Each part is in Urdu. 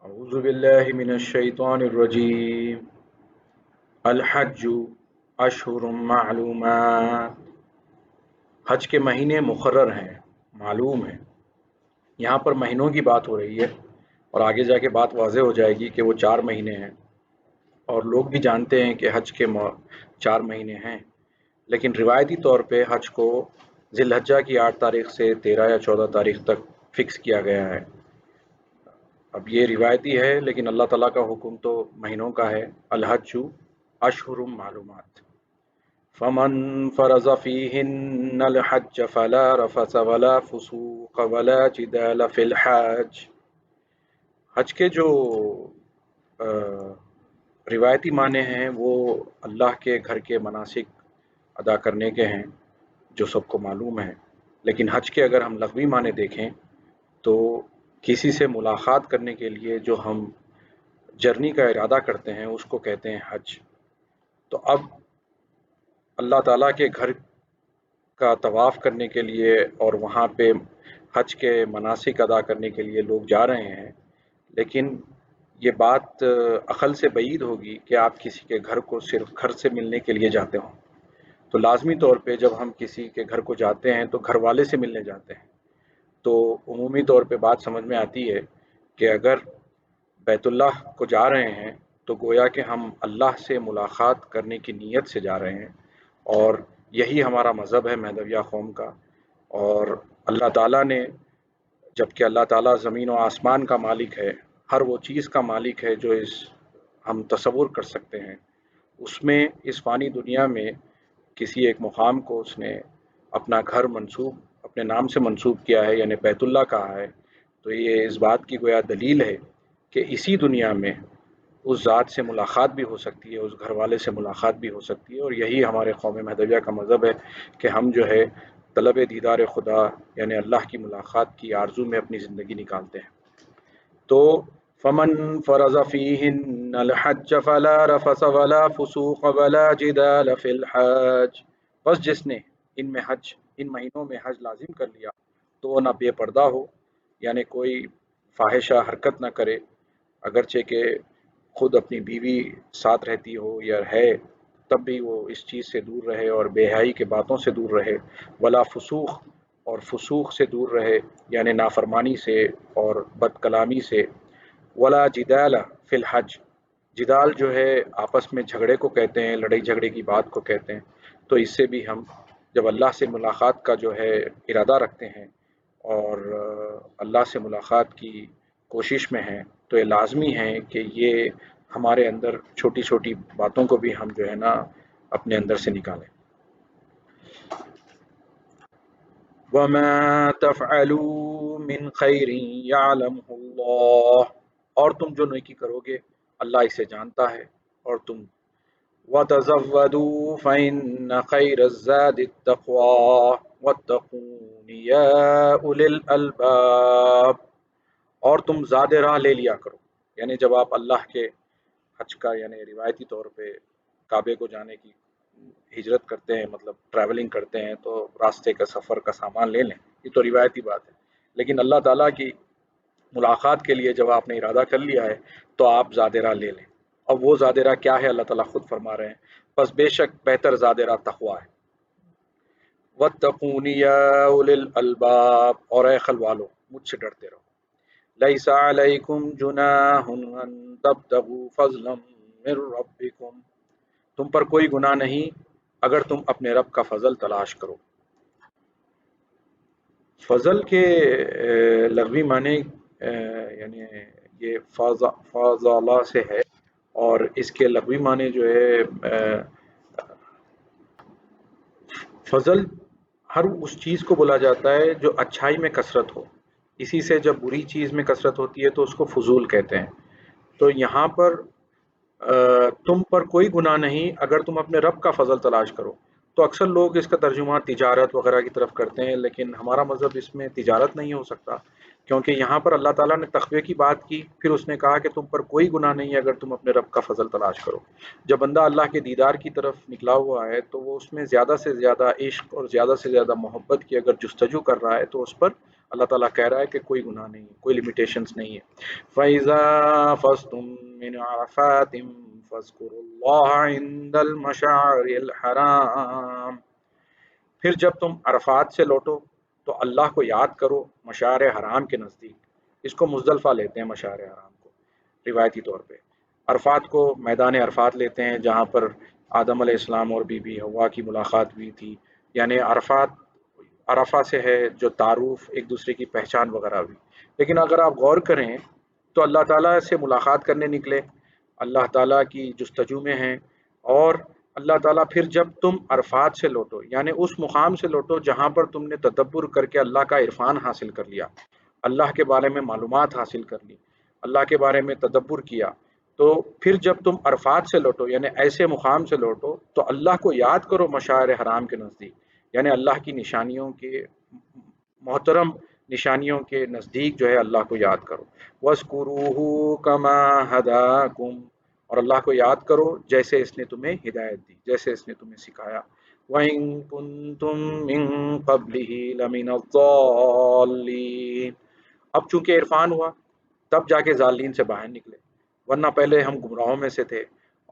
اعوذ باللہ من الشیطان الرجیم الحج اشہر معلومات۔ حج کے مہینے مقرر ہیں، معلوم ہیں۔ یہاں پر مہینوں کی بات ہو رہی ہے اور آگے جا کے بات واضح ہو جائے گی کہ وہ 4 مہینے ہیں، اور لوگ بھی جانتے ہیں کہ حج کے 4 مہینے ہیں، لیکن روایتی طور پہ حج کو ذی الحجہ کی 8 تاریخ سے 13 یا 14 تاریخ تک فکس کیا گیا ہے۔ اب یہ روایتی ہے، لیکن اللہ تعالیٰ کا حکم تو مہینوں کا ہے۔ الحج اشہر معلومات، فمن فرض فیہن الحج فلا رفث ولا فسوق ولا جدال فی الحج۔ حج کے جو روایتی معنی ہیں وہ اللہ کے گھر کے مناسک ادا کرنے کے ہیں، جو سب کو معلوم ہے۔ لیکن حج کے اگر ہم لغوی معنی دیکھیں تو کسی سے ملاقات کرنے کے لیے جو ہم جرنی کا ارادہ کرتے ہیں اس کو کہتے ہیں حج۔ تو اب اللہ تعالیٰ کے گھر کا طواف کرنے کے لیے اور وہاں پہ حج کے مناسک ادا کرنے کے لیے لوگ جا رہے ہیں، لیکن یہ بات عقل سے بعید ہوگی کہ آپ کسی کے گھر کو صرف گھر سے ملنے کے لیے جاتے ہوں۔ تو لازمی طور پہ جب ہم کسی کے گھر کو جاتے ہیں تو گھر والے سے ملنے جاتے ہیں۔ تو عمومی طور پہ بات سمجھ میں آتی ہے کہ اگر بیت اللہ کو جا رہے ہیں تو گویا کہ ہم اللہ سے ملاقات کرنے کی نیت سے جا رہے ہیں، اور یہی ہمارا مذہب ہے مہدویہ قوم کا۔ اور اللہ تعالیٰ نے، جبکہ اللہ تعالیٰ زمین و آسمان کا مالک ہے، ہر وہ چیز کا مالک ہے جو ہم تصور کر سکتے ہیں، اس میں اس فانی دنیا میں کسی ایک مقام کو اس نے اپنا گھر منسوب اپنے نام سے منسوب کیا ہے، یعنی بیت اللہ کہا ہے۔ تو یہ اس بات کی گویا دلیل ہے کہ اسی دنیا میں اس ذات سے ملاقات بھی ہو سکتی ہے، اس گھر والے سے ملاقات بھی ہو سکتی ہے، اور یہی ہمارے قوم مہدویہ کا مذہب ہے کہ ہم جو ہے طلب دیدار خدا یعنی اللہ کی ملاقات کی آرزو میں اپنی زندگی نکالتے ہیں۔ تو فمن فرض فیہن الحج فلا رفث ولا فسوق ولا جدال فی الحج، بس جس نے ان مہینوں میں حج لازم کر لیا تو وہ نہ بے پردہ ہو، یعنی کوئی فاحشہ حرکت نہ کرے، اگرچہ کہ خود اپنی بیوی ساتھ رہتی ہو یا ہے، تب بھی وہ اس چیز سے دور رہے اور بے حیائی کے باتوں سے دور رہے، ولا فسوق، اور فسوق سے دور رہے یعنی نافرمانی سے اور بد کلامی سے، ولا جدال فی الحج، جدال جو ہے آپس میں جھگڑے کو کہتے ہیں، لڑائی جھگڑے کی بات کو کہتے ہیں۔ تو اس سے بھی ہم جب اللہ سے ملاقات کا جو ہے ارادہ رکھتے ہیں اور اللہ سے ملاقات کی کوشش میں ہیں تو یہ لازمی ہے کہ یہ ہمارے اندر چھوٹی چھوٹی باتوں کو بھی ہم جو ہے نا اپنے اندر سے نکالیں۔ وَمَا تَفْعَلُوا مِنْ خَيْرٍ يَعْلَمْهُ اللَّهُ، اور تم جو نیکی کرو گے اللہ اسے جانتا ہے، اور تم وَتَزَوَّدُوا فَإِنَّ خَيْرَ الزَّادِ التَّقْوَىٰ وَاتَّقُونِ يَا أُولِي الْأَلْبَابِ، اور تم زاد راہ لے لیا کرو، یعنی جب آپ اللہ کے حج کا یعنی روایتی طور پہ کعبے کو جانے کی ہجرت کرتے ہیں، مطلب ٹریولنگ کرتے ہیں، تو راستے کا سفر کا سامان لے لیں، یہ تو روایتی بات ہے۔ لیکن اللہ تعالیٰ کی ملاقات کے لیے جب آپ نے ارادہ کر لیا ہے تو آپ زاد راہ لے لیں۔ اب وہ زاد راہ کیا ہے اللہ تعالیٰ خود فرما رہے ہیں، بس بے شک بہتر زاد راہ تقویٰ ہے۔ وَاتَّقُونِ يَا أُولِي الْأَلْبَابِ، اور اے عقل والو مجھ سے ڈرتے رہو۔ لَيْسَ عَلَيْكُمْ جُنَاحٌ أَن تَبْتَغُوا فَضْلًا مِّن رَّبِّكُمْ، تم پر کوئی گناہ نہیں اگر تم اپنے رب کا فضل تلاش کرو۔ فضل کے لغوی معنی یعنی یہ فاضلہ سے ہے، اور اس کے لغوی معنی جو ہے فضل ہر اس چیز کو بولا جاتا ہے جو اچھائی میں کثرت ہو، اسی سے جب بری چیز میں کثرت ہوتی ہے تو اس کو فضول کہتے ہیں۔ تو یہاں پر تم پر کوئی گناہ نہیں اگر تم اپنے رب کا فضل تلاش کرو، تو اکثر لوگ اس کا ترجمہ تجارت وغیرہ کی طرف کرتے ہیں، لیکن ہمارا مذہب اس میں تجارت نہیں ہو سکتا، کیونکہ یہاں پر اللہ تعالیٰ نے تقوی کی بات کی، پھر اس نے کہا کہ تم پر کوئی گناہ نہیں اگر تم اپنے رب کا فضل تلاش کرو۔ جب بندہ اللہ کے دیدار کی طرف نکلا ہوا ہے تو وہ اس میں زیادہ سے زیادہ عشق اور زیادہ سے زیادہ محبت کی اگر جستجو کر رہا ہے تو اس پر اللہ تعالیٰ کہہ رہا ہے کہ کوئی گناہ نہیں ہے، کوئی لمیٹیشنز نہیں ہے۔ فَإِذَا فَزْتُم مِّنْ عَرَفَاتٍ فَاذْكُرُوا اللَّهَ عِندَ الْمَشْعَرِ الْحَرَامِ، پھر جب تم عرفات سے لوٹو تو اللہ کو یاد کرو مشعر حرام کے نزدیک۔ اس کو مزدلفہ لیتے ہیں مشعر حرام کو روایتی طور پہ، عرفات کو میدان عرفات لیتے ہیں جہاں پر آدم علیہ السلام اور بی بی حوا کی ملاقات ہوئی تھی، یعنی عرفات عرفہ سے ہے جو تعارف ایک دوسرے کی پہچان وغیرہ ہوئی۔ لیکن اگر آپ غور کریں تو اللہ تعالیٰ سے ملاقات کرنے نکلے، اللہ تعالیٰ کی جستجو میں ہیں، اور اللہ تعالیٰ پھر جب تم عرفات سے لوٹو یعنی اس مقام سے لوٹو جہاں پر تم نے تدبر کر کے اللہ کا عرفان حاصل کر لیا، اللہ کے بارے میں معلومات حاصل کر لی، اللہ کے بارے میں تدبر کیا، تو پھر جب تم عرفات سے لوٹو یعنی ایسے مقام سے لوٹو تو اللہ کو یاد کرو مشاعر حرام کے نزدیک، یعنی اللہ کی نشانیوں کے محترم نشانیوں کے نزدیک جو ہے اللہ کو یاد کرو۔ وَاذْكُرُوهُ كَمَا هَدَاكُمْ، اور اللہ کو یاد کرو جیسے اس نے تمہیں ہدایت دی، جیسے اس نے تمہیں سکھایا۔ وَإِن كُنتُم مِّن قَبْلِهِ لَمِنَ الضَّالِّينَ، اب چونکہ عرفان ہوا تب جا کے ضالین سے باہر نکلے، ورنہ پہلے ہم گمراہوں میں سے تھے،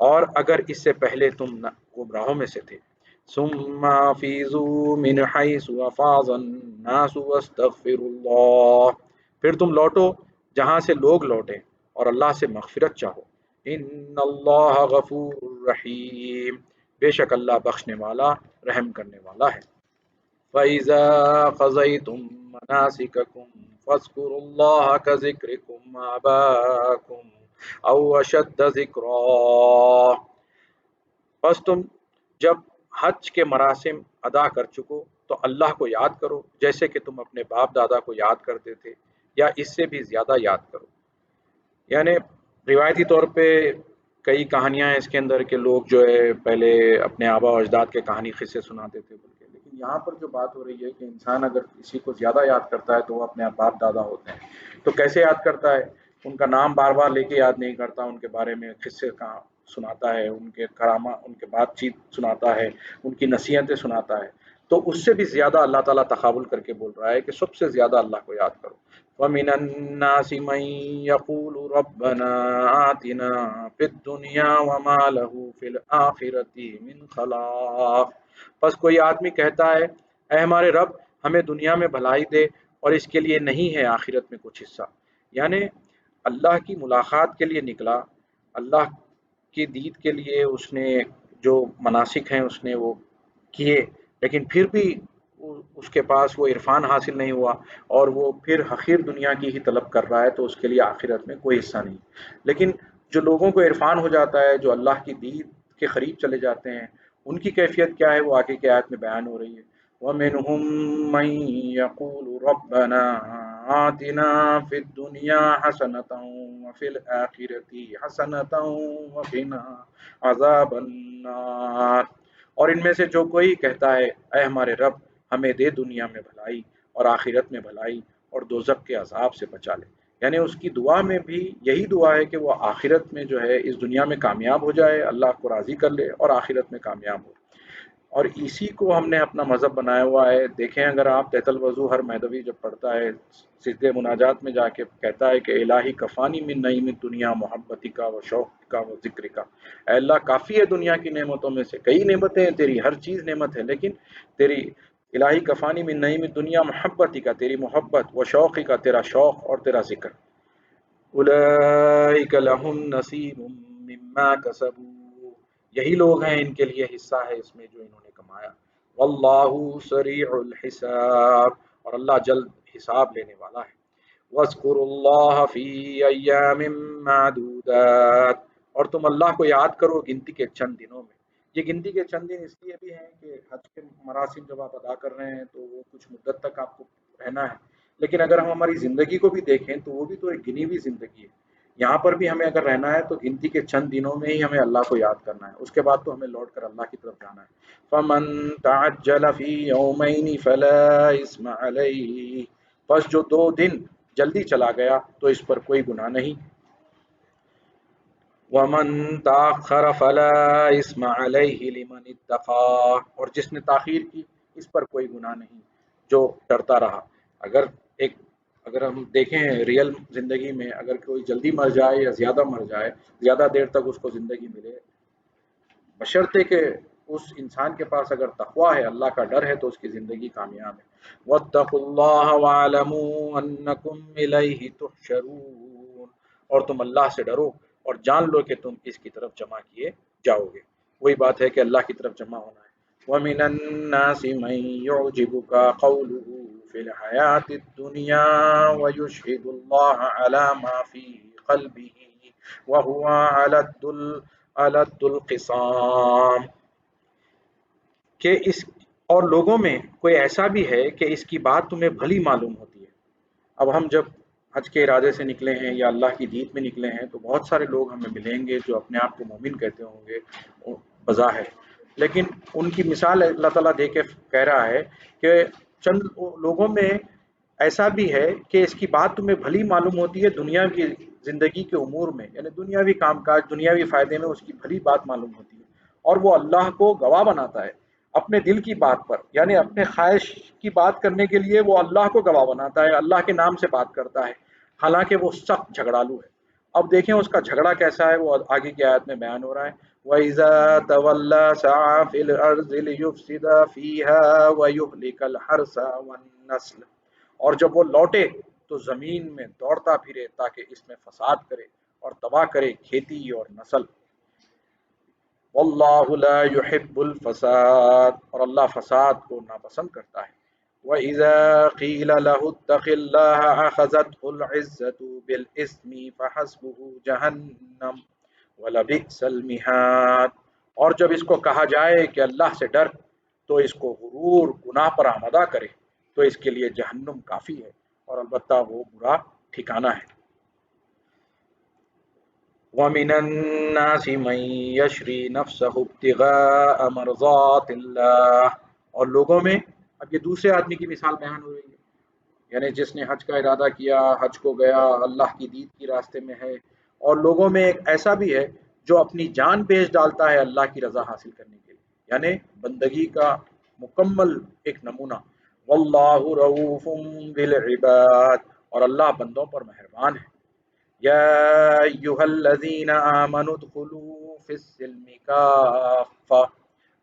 اور اگر اس سے پہلے تم گمراہوں میں سے تھے۔ ثم افیضوا من حیث افاض الناس واستغفروا اللہ، پھر تم لوٹو جہاں سے لوگ لوٹیں اور اللہ سے مغفرت چاہو۔ ان اللہ غفور رحیم، بے شک اللہ بخشنے والا رحم کرنے والا ہے۔ فَإِذَا قَضَيْتُم مَّنَاسِكَكُمْ فَاذْكُرُوا اللَّهَ كَذِكْرِكُمْ آبَاءَكُمْ أَوْ أَشَدَّ ذِكْرًا، بس تم جب حج کے مراسم ادا کر چکو تو اللہ کو یاد کرو جیسے کہ تم اپنے باپ دادا کو یاد کرتے تھے، یا اس سے بھی زیادہ یاد کرو۔ یعنی روایتی طور پہ کئی کہانیاں ہیں اس کے اندر کہ لوگ جو ہے پہلے اپنے آبا و اجداد کے کہانی قصے سناتے تھے بول کے، لیکن یہاں پر جو بات ہو رہی ہے کہ انسان اگر کسی کو زیادہ یاد کرتا ہے تو وہ اپنے باپ دادا ہوتے ہیں، تو کیسے یاد کرتا ہے؟ ان کا نام بار بار لے کے یاد نہیں کرتا، ان کے بارے میں قصے کہاں سناتا ہے، ان کے کرامہ، ان کے بات چیت سناتا ہے، ان کی نصیحتیں سناتا ہے، تو اس سے بھی زیادہ اللہ تعالیٰ تقابل کر کے بول رہا ہے کہ سب سے زیادہ اللہ کو یاد کرو۔ وَمِنَ النَّاسِ مَن يَقُولُ رَبَّنَا آتِنَا فِي الدُّنْيَا وَمَا لَهُ فِي الْآخِرَةِ مِنْ خَلَاقٍ، بس کوئی آدمی کہتا ہے اے ہمارے رب ہمیں دنیا میں بھلائی دے اور اس کے لیے نہیں ہے آخرت میں کچھ حصہ، یعنی اللہ کی ملاقات کے لیے نکلا، اللہ کی دید کے لیے اس نے جو مناسک ہیں اس نے وہ کیے، لیکن پھر بھی اس کے پاس وہ عرفان حاصل نہیں ہوا اور وہ پھر حقیر دنیا کی ہی طلب کر رہا ہے، تو اس کے لیے آخرت میں کوئی حصہ نہیں۔ لیکن جو لوگوں کو عرفان ہو جاتا ہے، جو اللہ کی دید کے قریب چلے جاتے ہیں، ان کی کیفیت کیا ہے وہ آگے کی آیت میں بیان ہو رہی ہے۔ وَمِنْهُم مَّن يَقُولُ رَبَّنَا آتِنَا فِي الدُّنْيَا حَسَنَةً وَفِي الْآخِرَةِ حَسَنَةً وَقِنَا عَذَابَ النَّارِ، اور ان میں سے جو کوئی کہتا ہے اے ہمارے رب ہمیں دے دنیا میں بھلائی اور آخرت میں بھلائی اور دوزخ کے عذاب سے بچا لے، یعنی اس کی دعا میں بھی یہی دعا ہے کہ وہ آخرت میں جو ہے اس دنیا میں کامیاب ہو جائے، اللہ کو راضی کر لے اور آخرت میں کامیاب ہو۔ اور اسی کو ہم نے اپنا مذہب بنایا ہوا ہے۔ دیکھیں اگر آپ تحت الوضو ہر مہدوی جب پڑھتا ہے سجدے مناجات میں جا کے کہتا ہے کہ الہی کفانی من نعیم دنیا محبتی کا و شوق کا و ذکر کا، اے اللہ کافی ہے دنیا کی نعمتوں میں سے، کئی نعمتیں ہیں تیری، ہر چیز نعمت ہے، لیکن تیری الہی کفانی من نعیم دنیا محبتی کا، تیری محبت، و شوقی کا، تیرا شوق اور تیرا ذکر۔ اولئک لہم نصیب مما کسبوا، یہی لوگ ہیں ان کے لیے حصہ ہے اس میں جو انہوں نے کمایا۔ واللہ سریع الحساب، اور اللہ جلد حساب لینے والا ہے۔ واذکروا اللہ فی ایام معدودات، اور تم اللہ کو یاد کرو گنتی کے چند دنوں میں۔ یہ گنتی کے چند دن اس لیے بھی ہیں کہ حج کے مراسم جب آپ ادا کر رہے ہیں تو وہ کچھ مدت تک آپ کو رہنا ہے، لیکن اگر ہم ہماری زندگی کو بھی دیکھیں تو وہ بھی تو ایک گنی ہوئی زندگی ہے، یہاں پر بھی ہمیں اگر رہنا ہے تو گنتی کے چند دنوں میں ہی ہمیں اللہ کو یاد کرنا ہے، اس کے بعد تو ہمیں لوٹ کر اللہ کی طرف جانا ہے۔ فَمَن تَعَجَّلَ فِي يَوْمَيْنِ فَلَا إِثْمَ عَلَيْهِ، بس جو 2 دن جلدی چلا گیا تو اس پر کوئی گناہ نہیں۔ وَمَن تَأَخَّرَ فَلَا إِثْمَ عَلَيْهِ لِمَنِ اتَّقَىٰ، اور جس نے تاخیر کی اس پر کوئی گناہ نہیں جو ڈرتا رہا۔ اگر ایک اگر ہم دیکھیں ریئل زندگی میں، اگر کوئی جلدی مر جائے یا زیادہ مر جائے، زیادہ دیر تک اس کو زندگی ملے، بشرطے کہ اس انسان کے پاس اگر تقویٰ ہے، اللہ کا ڈر ہے، تو اس کی زندگی کامیاب ہے۔ وَاتَّقُوا اللَّهَ وَاعْلَمُوا أَنَّكُمْ إِلَيْهِ تُحْشَرُونَ، اور تم اللہ سے ڈرو اور جان لو کہ تم اس کی طرف جمع کیے جاؤ گے۔ وہی بات ہے کہ اللہ کی طرف جمع ہونا ہے۔ وَمِنَ النَّاسِ مَن يُعْجِبُكَ قَوْلُهُ فِي الْحَيَاةِ الدُّنْيَا وَيُشْهِدُ اللَّهَ عَلَى مَا فِي قَلْبِهِ وَهُوَ علد القسام، کہ اس اور لوگوں میں کوئی ایسا بھی ہے کہ اس کی بات تمہیں بھلی معلوم ہوتی ہے۔ اب ہم جب حج کے ارادے سے نکلے ہیں یا اللہ کی دید میں نکلے ہیں تو بہت سارے لوگ ہمیں ملیں گے جو اپنے آپ کو مومن کہتے ہوں گے بظاہر، لیکن ان کی مثال اللہ تعالیٰ دے کے کہہ رہا ہے کہ چند لوگوں میں ایسا بھی ہے کہ اس کی بات تمہیں بھلی معلوم ہوتی ہے دنیا کی زندگی کے امور میں، یعنی دنیاوی کام کاج، دنیاوی فائدے میں اس کی بھلی بات معلوم ہوتی ہے، اور وہ اللہ کو گواہ بناتا ہے اپنے دل کی بات پر، یعنی اپنے خواہش کی بات کرنے کے لیے وہ اللہ کو گواہ بناتا ہے، اللہ کے نام سے بات کرتا ہے، حالانکہ وہ سخت جھگڑالو ہے۔ اب دیکھیں اس کا جھگڑا کیسا ہے، وہ آگے کی آیت میں بیان ہو رہا ہے۔ وَإِذَا تَوَلَّى سَعَىٰ فِي الْأَرْضِ لِيُفْسِدَ فِيهَا وَيُهْلِكَ الْحَرْثَ وَالنَّسْلَ، اور جب وہ لوٹے تو زمین میں دوڑتا پھرے تاکہ اس میں فساد کرے اور تباہ کرے کھیتی اور نسل۔ واللہ لا يحب الفساد، اور اللہ فساد کو ناپسند کرتا ہے۔ وَإِذَا قِيلَ لَهُ اتَّقِ اللَّهَ أَخَذَتْهُ الْعِزَّةُ بِالْإِثْمِ فَحَسْبُهُ جَهَنَّمُ وَلَبِئْسَ الْمِہَادُ، اور جب اس کو کہا جائے کہ اللہ سے ڈر تو اس کو غرور گناہ پر آمادہ کرے تو اس کے لیے جہنم کافی ہے، اور البتہ وہ برا ٹھکانہ ہے۔ وَمِنَ النَّاسِ مَن يَشْرِي نَفْسَهُ ابْتِغَاءَ مَرْضَاتِ اللَّهِ، اور لوگوں میں اب یہ دوسرے آدمی کی مثال بیان ہو رہی ہے، یعنی جس نے حج کا ارادہ کیا، حج کو گیا، اللہ کی دید کی راستے میں ہے، اور لوگوں میں ایک ایسا بھی ہے جو اپنی جان بیچ ڈالتا ہے اللہ کی رضا حاصل کرنے کے لیے، یعنی بندگی کا مکمل ایک نمونہ۔ واللہ رؤوف بالعباد، اور اللہ بندوں پر مہربان ہے۔ یا ایھا الذین آمنوا ادخلوا فی السلم کافہ،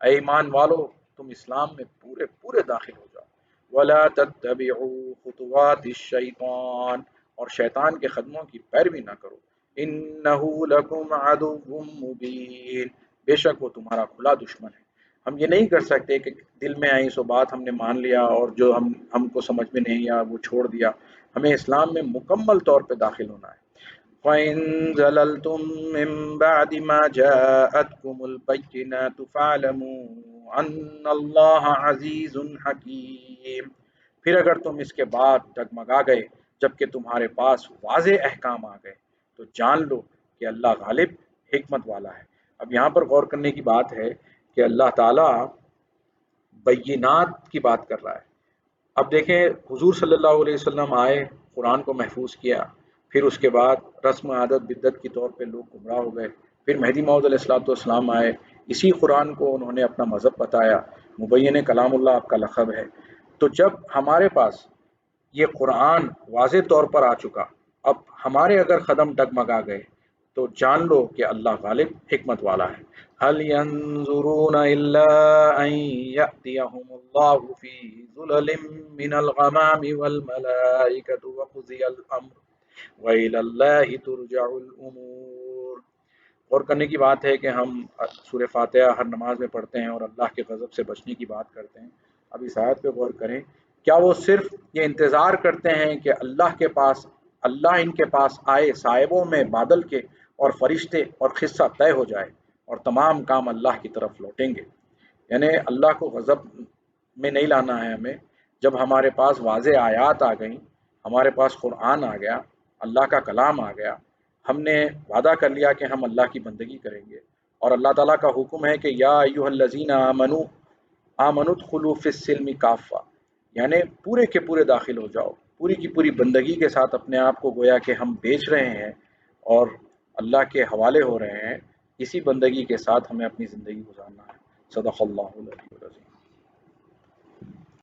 اے ایمان والو تم اسلام میں پورے پورے داخل ہو جاؤ۔ ولا تتبعوا خطوات الشیطان، اور شیطان کے قدموں کی پیروی نہ کرو۔ انہ لکم عدو مبین، بے شک وہ تمہارا کھلا دشمن ہے۔ ہم یہ نہیں کر سکتے کہ دل میں آئی سو بات ہم نے مان لیا اور جو ہم کو سمجھ میں نہیں آیا وہ چھوڑ دیا، ہمیں اسلام میں مکمل طور پہ داخل ہونا ہے۔ وَإِن زَلَلْتُم مِّن بَعْدِ مَا جَاءَتْكُمُ الْبَيِّنَاتُ فَاعْلَمُوا أَنَّ اللَّهَ عَزِيزٌ حَكِيمٌ، پھر اگر تم اس کے بعد ڈگمگا گئے جبکہ تمہارے پاس واضح احکام آ گئے تو جان لو کہ اللہ غالب حکمت والا ہے۔ اب یہاں پر غور کرنے کی بات ہے کہ اللہ تعالیٰ بینات کی بات کر رہا ہے۔ اب دیکھیں حضور صلی اللہ علیہ وسلم آئے، قرآن کو محفوظ کیا، پھر اس کے بعد رسم عادت بدعت کے طور پہ لوگ گمراہ ہو گئے، پھر مہدی موعود علیہ الصلوۃ والسلام آئے، اسی قرآن کو انہوں نے اپنا مذہب بتایا، مبین کلام اللہ آپ کا لقب ہے۔ تو جب ہمارے پاس یہ قرآن واضح طور پر آ چکا، اب ہمارے اگر قدم ڈگمگا گئے تو جان لو کہ اللہ غالب حکمت والا ہے۔ هل ينظرون الا ان يأتيهم الله في ظلل من الغمام والملائكة وقضي الامر وإلى الله ترجع الامور۔ غور کرنے کی بات ہے کہ ہم سورہ فاتحہ ہر نماز میں پڑھتے ہیں اور اللہ کے غضب سے بچنے کی بات کرتے ہیں۔ اب اس آیت پہ غور کریں، کیا وہ صرف یہ انتظار کرتے ہیں کہ اللہ ان کے پاس آئے صاحبوں میں بادل کے اور فرشتے اور قصہ طے ہو جائے اور تمام کام اللہ کی طرف لوٹیں گے؟ یعنی اللہ کو غضب میں نہیں لانا ہے ہمیں۔ جب ہمارے پاس واضح آیات آ گئیں، ہمارے پاس قرآن آ گیا، اللہ کا کلام آ گیا، ہم نے وعدہ کر لیا کہ ہم اللہ کی بندگی کریں گے، اور اللہ تعالیٰ کا حکم ہے کہ یا ایھا الذین آمنوا ادخلوا فی السلم کافہ، یعنی پورے کے پورے داخل ہو جاؤ، پوری کی پوری بندگی کے ساتھ اپنے آپ کو گویا کہ ہم بیچ رہے ہیں اور اللہ کے حوالے ہو رہے ہیں۔ اسی بندگی کے ساتھ ہمیں اپنی زندگی گزارنا ہے۔ صدق اللہ العلی العظیم۔